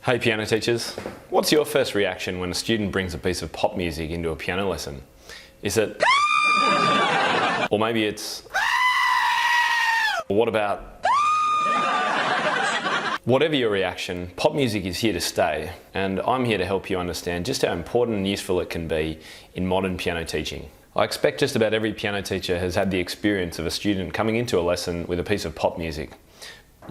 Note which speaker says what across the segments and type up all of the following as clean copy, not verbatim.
Speaker 1: Hey piano teachers, what's your first reaction when a student brings a piece of pop music into a piano lesson? Is it... or maybe it's... or what about... Whatever your reaction, pop music is here to stay, and I'm here to help you understand just how important and useful it can be in modern piano teaching. I expect just about every piano teacher has had the experience of a student coming into a lesson with a piece of pop music.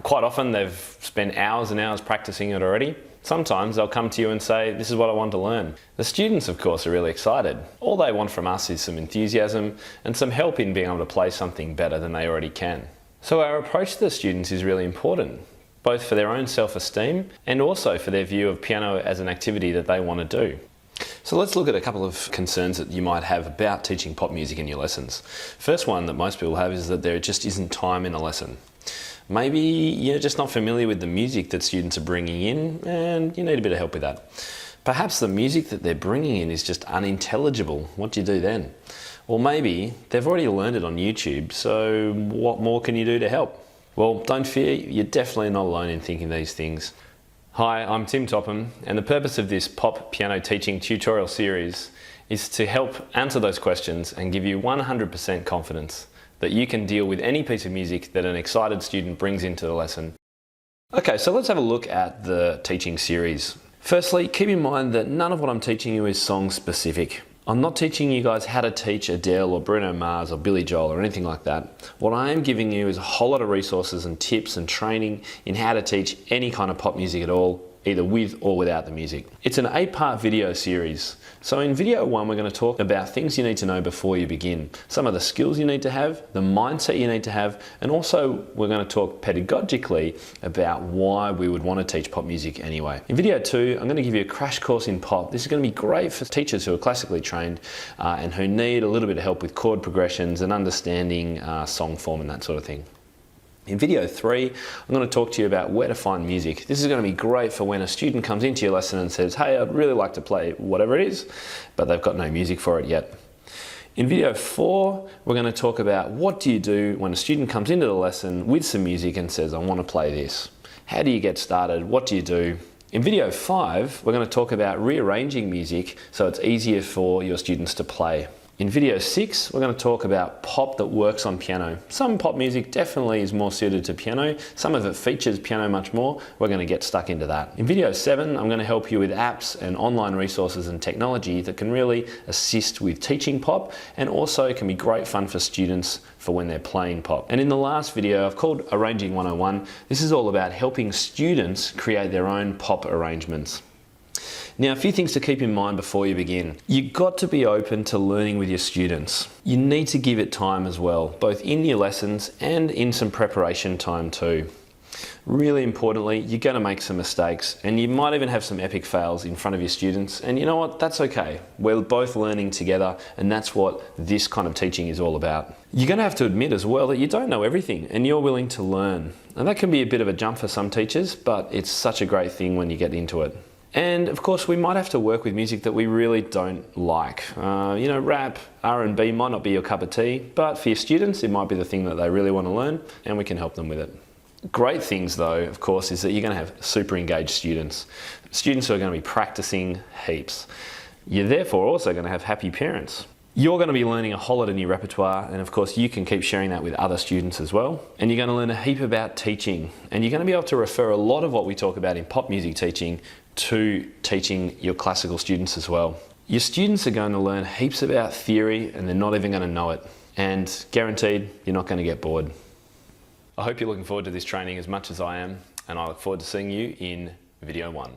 Speaker 1: Quite often they've spent hours and hours practicing it already. Sometimes they'll come to you and say, this is what I want to learn. The students, of course, are really excited. All they want from us is some enthusiasm and some help in being able to play something better than they already can. So our approach to the students is really important, both for their own self-esteem and also for their view of piano as an activity that they want to do. So let's look at a couple of concerns that you might have about teaching pop music in your lessons. First one that most people have is that there just isn't time in a lesson. Maybe you're just not familiar with the music that students are bringing in and you need a bit of help with that. Perhaps the music that they're bringing in is just unintelligible. What do you do then? Or maybe they've already learned it on YouTube, so what more can you do to help? Well, don't fear, you're definitely not alone in thinking these things. Hi, I'm Tim Topham, and the purpose of this pop piano teaching tutorial series is to help answer those questions and give you 100% confidence that you can deal with any piece of music that an excited student brings into the lesson. Okay, so let's have a look at the teaching series. Firstly, keep in mind that none of what I'm teaching you is song specific. I'm not teaching you guys how to teach Adele or Bruno Mars or Billy Joel or anything like that. What I am giving you is a whole lot of resources and tips and training in how to teach any kind of pop music at all, either with or without the music. It's an 8-part video series. So in video 1, we're going to talk about things you need to know before you begin, some of the skills you need to have, the mindset you need to have, and also we're going to talk pedagogically about why we would want to teach pop music anyway. In video 2, I'm going to give you a crash course in pop. This is going to be great for teachers who are classically trained and who need a little bit of help with chord progressions and understanding song form and that sort of thing. In video 3, I'm going to talk to you about where to find music. This is going to be great for when a student comes into your lesson and says, hey, I'd really like to play whatever it is, but they've got no music for it yet. In video 4, we're going to talk about what do you do when a student comes into the lesson with some music and says, I want to play this. How do you get started? What do you do? In video 5, we're going to talk about rearranging music so it's easier for your students to play. In video 6, we're going to talk about pop that works on piano. Some pop music definitely is more suited to piano. Some of it features piano much more. We're going to get stuck into that. In video 7, I'm going to help you with apps and online resources and technology that can really assist with teaching pop and also can be great fun for students for when they're playing pop. And in the last video, I've called Arranging 101. This is all about helping students create their own pop arrangements. Now, a few things to keep in mind before you begin. You've got to be open to learning with your students. You need to give it time as well, both in your lessons and in some preparation time too. Really importantly, you're going to make some mistakes and you might even have some epic fails in front of your students, and you know what, that's okay. We're both learning together and that's what this kind of teaching is all about. You're going to have to admit as well that you don't know everything and you're willing to learn. And that can be a bit of a jump for some teachers, but it's such a great thing when you get into it. And of course, we might have to work with music that we really don't like. You know, rap, R&B might not be your cup of tea, but for your students, it might be the thing that they really want to learn, and we can help them with it. Great things though, of course, is that you're going to have super engaged students. Students who are going to be practicing heaps. You're therefore also going to have happy parents. You're going to be learning a whole lot of new repertoire, and of course you can keep sharing that with other students as well. And you're going to learn a heap about teaching, and you're going to be able to refer a lot of what we talk about in pop music teaching to teaching your classical students as well. Your students are going to learn heaps about theory and they're not even going to know it. And guaranteed, you're not going to get bored. I hope you're looking forward to this training as much as I am, and I look forward to seeing you in video 1.